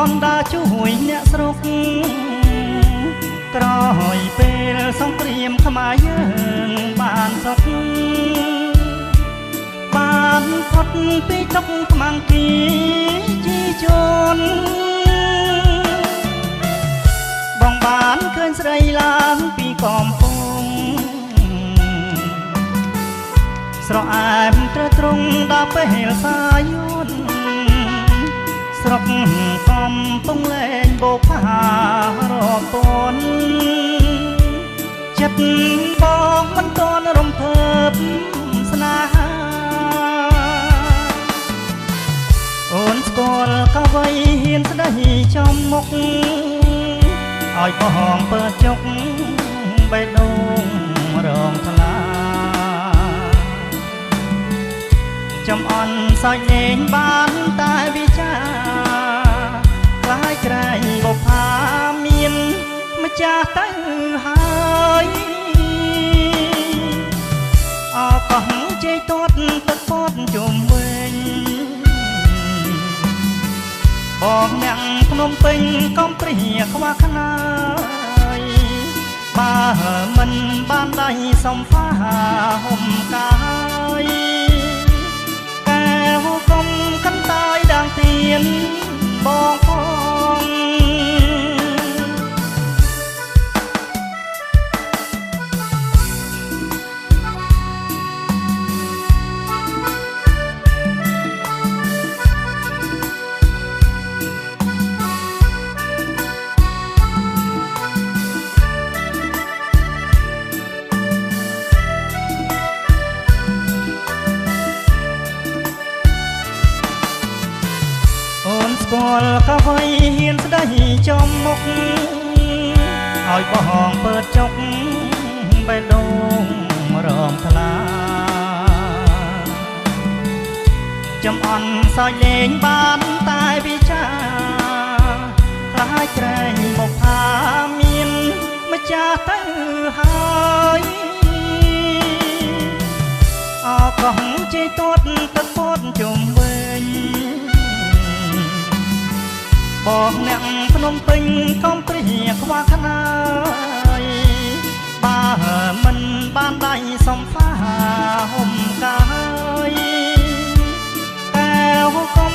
នដើរជួយអ្នកស្រុកក្រោយពេលសង្គ្រាមខ្មែរយើងបានសុខបានផុតពីទុក្ខខ្មាំងពីជីជនបងបានឃើញស្រីឡើងពីកំពង់ស្រអែមត្រត្រង់ដល់ពេលសាយនស្រុកកំពុងលែងបោកផារាប់ពាន់ចិត្តបងមិនទាន់រំភើបស្នេហាអូនស្គាល់កអ្វីហ៊ានស្ដីចំមុខឲ្យបងពើចុកបេះដូងរងថ្លាចំអន់សាច់លេងបានតែវិចាខ្លាយក្រែងបុប្ផាមានម្ចាស់ទៅហើយអកោះជ័យទាត់ទឹកពតជុំវិញបងអ្នកភ្នំពេញកំព្រាខ្វះខ្នាយបើមិនបានដៃសំផាហុំកាយកុំកន្តាយដាងទៀនបងផងស្គាល់កអ្វីហ៊ានស្ដីចំមុខឲ្យបងពើចុកបេះដូងរងថ្លាចំអន់សើចលេងបានតែវិចាខ្លាយក្រែងមកផាមានម្ចាស់ទៅហើយអកោះជ័យទាត់ទឹកពតជុំវិញបងអ្នកភ្នំពេញកំព្រាខ្វះខ្នាយបើមិនបានដៃសំផាហុំកាយកែវក៏